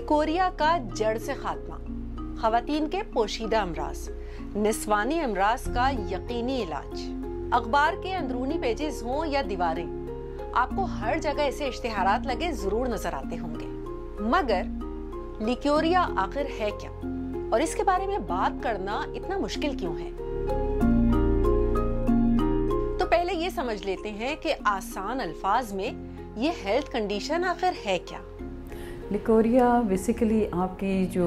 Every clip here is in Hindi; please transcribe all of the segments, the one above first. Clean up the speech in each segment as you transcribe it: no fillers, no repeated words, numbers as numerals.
लिकोरिया का जड़ से खात्मा, खवातीन के पोशीदा अमराज, निस्वानी अमराज का यकीनी इलाज। अखबार के अंदरूनी पेजेस हों या दीवारें, आपको हर जगह ऐसे इश्तिहारात लगे जरूर नजर आते होंगे। मगर लिकोरिया आखिर है क्या और इसके बारे में बात करना इतना मुश्किल क्यों है? तो पहले ये समझ लेते हैं कि आसान अल्फाज में ये हेल्थ कंडीशन आखिर है क्या। लिकोरिया बेसिकली आपकी जो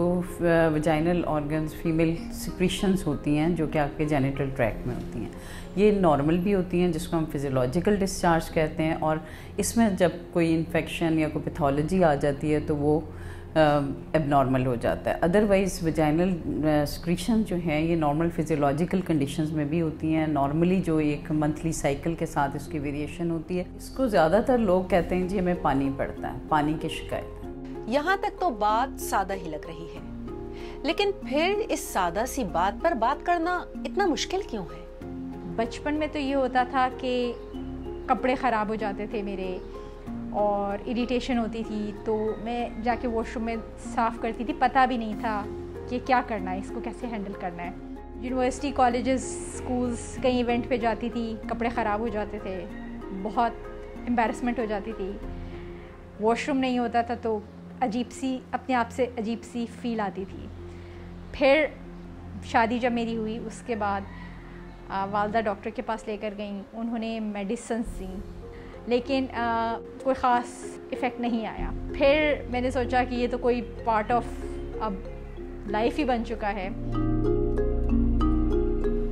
वजाइनल ऑर्गन्स, फीमेल सिक्रीशंस होती हैं जो कि आपके जेनिटल ट्रैक्ट में होती हैं, ये नॉर्मल भी होती हैं जिसको हम फिजियोलॉजिकल डिस्चार्ज कहते हैं। और इसमें जब कोई इन्फेक्शन या कोई पैथोलॉजी आ जाती है तो वो एबनॉर्मल हो जाता है। अदरवाइज़ वजाइनल सिक्रीशन जो हैं ये नॉर्मल फिजियोलॉजिकल कंडीशंस में भी होती हैं। नॉर्मली जो एक मंथली साइकिल के साथ इसकी वेरिएशन होती है। इसको ज़्यादातर लोग कहते हैं जी हमें पानी पड़ता है, पानी की शिकायत। यहाँ तक तो बात सादा ही लग रही है, लेकिन फिर इस सादा सी बात पर बात करना इतना मुश्किल क्यों है? बचपन में तो ये होता था कि कपड़े ख़राब हो जाते थे मेरे और इरिटेशन होती थी, तो मैं जाके वॉशरूम में साफ़ करती थी। पता भी नहीं था कि क्या करना है, इसको कैसे हैंडल करना है। यूनिवर्सिटी, कॉलेजेस, स्कूल्स, कहीं इवेंट पे जाती थी, कपड़े ख़राब हो जाते थे, बहुत एम्बैरसमेंट हो जाती थी। वॉशरूम नहीं होता था तो अजीब सी, अपने आप से अजीब सी फील आती थी। फिर शादी जब मेरी हुई उसके बाद वालदा डॉक्टर के पास लेकर गई, उन्होंने मेडिसिन दी, लेकिन कोई ख़ास इफ़ेक्ट नहीं आया। फिर मैंने सोचा कि ये तो कोई पार्ट ऑफ अब लाइफ ही बन चुका है।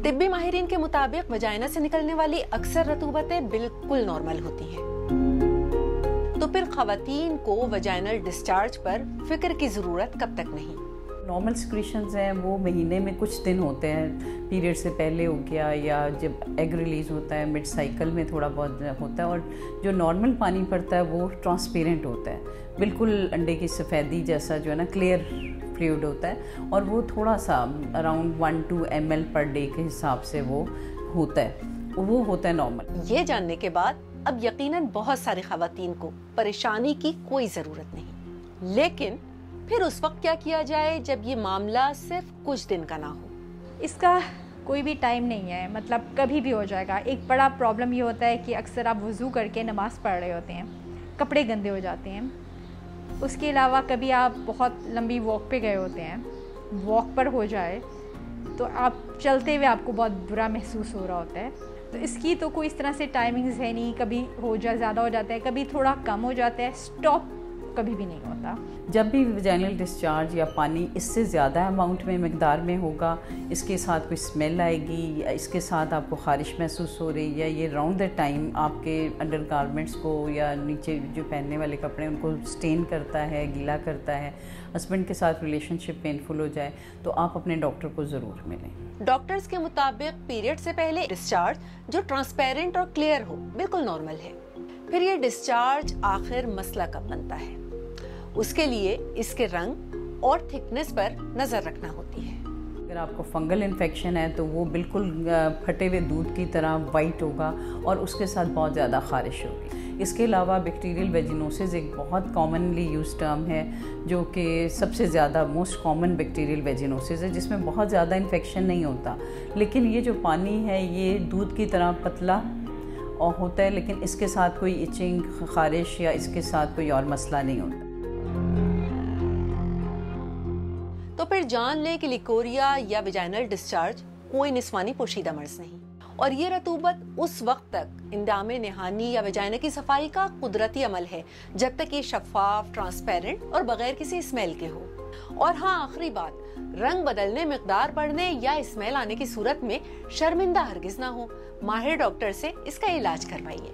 तिब्बी माहिरीन के मुताबिक वजाइना से निकलने वाली अक्सर रतूबतें बिल्कुल नॉर्मल होती हैं। तो फिर खवातीन को वजाइनल डिस्चार्ज पर फिक्र की ज़रूरत कब तक नहीं? नॉर्मल सिक्रीशंस हैं वो महीने में कुछ दिन होते हैं, पीरियड से पहले हो गया या जब एग रिलीज़ होता है मिड साइकिल में थोड़ा बहुत होता है। और जो नॉर्मल पानी पड़ता है वो ट्रांसपेरेंट होता है, बिल्कुल अंडे की सफ़ेदी जैसा जो है ना, क्लियर फ्लूइड होता है। और वो थोड़ा सा अराउंड 1-2 ml पर डे के हिसाब से वो होता है, वो होता है नॉर्मल। ये जानने के बाद अब यकीनन बहुत सारी खवातीन को परेशानी की कोई ज़रूरत नहीं। लेकिन फिर उस वक्त क्या किया जाए जब ये मामला सिर्फ कुछ दिन का ना हो? इसका कोई भी टाइम नहीं है, मतलब कभी भी हो जाएगा। एक बड़ा प्रॉब्लम ये होता है कि अक्सर आप वज़ू करके नमाज़ पढ़ रहे होते हैं, कपड़े गंदे हो जाते हैं। उसके अलावा कभी आप बहुत लंबी वॉक पे गए होते हैं, वॉक पर हो जाए तो आप चलते हुए आपको बहुत बुरा महसूस हो रहा होता है। तो इसकी तो कोई इस तरह से टाइमिंग्स है नहीं, कभी हो जाए ज़्यादा हो जाता है, कभी थोड़ा कम हो जाता है, स्टॉप कभी भी नहीं होता। जब भी वजाइनल डिस्चार्ज या पानी इससे ज़्यादा अमाउंट में, मकदार में होगा, इसके साथ कोई स्मेल आएगी या इसके साथ आपको ख़ारिश महसूस हो रही है, ये राउंड द टाइम आपके अंडर गारमेंट्स को या नीचे जो पहनने वाले कपड़े उनको स्टेन करता है, गीला करता है, हस्बैंड के साथ रिलेशनशिप पेनफुल हो जाए, तो आप अपने डॉक्टर को ज़रूर मिलें। डॉक्टर्स के मुताबिक पीरियड से पहले डिस्चार्ज जो ट्रांसपेरेंट और क्लियर हो बिल्कुल नॉर्मल है। फिर ये डिस्चार्ज आखिर मसला कब बनता है? उसके लिए इसके रंग और थिकनेस पर नजर रखना होती है। अगर आपको फंगल इन्फेक्शन है तो वो बिल्कुल फटे हुए दूध की तरह वाइट होगा और उसके साथ बहुत ज़्यादा ख़ारिश होगी। इसके अलावा बैक्टीरियल वेजिनोसिस एक बहुत कॉमनली यूज टर्म है जो कि सबसे ज़्यादा मोस्ट कॉमन बैक्टीरियल वेजिनोसिस है, जिसमें बहुत ज़्यादा इन्फेक्शन नहीं होता, लेकिन ये जो पानी है ये दूध की तरह पतला और होता है, लेकिन इसके साथ कोई इचिंग, ख़ारिश या इसके साथ कोई और मसला नहीं होता। तो फिर जान लें कि लिकोरिया या वजाइनल डिस्चार्ज कोई निस्वानी पोशीदा मर्ज नहीं, और ये रतूबत उस वक्त तक इंदामे निहानी या वजाइना की सफाई का कुदरती अमल है जब तक ये शफाफ, ट्रांसपेरेंट और बगैर किसी स्मेल के हो। और हाँ, आखिरी बात, रंग बदलने, मिकदार बढ़ने या स्मेल आने की सूरत में शर्मिंदा हरगिज ना हो। माहिर डॉक्टर से इसका इलाज करवाइए।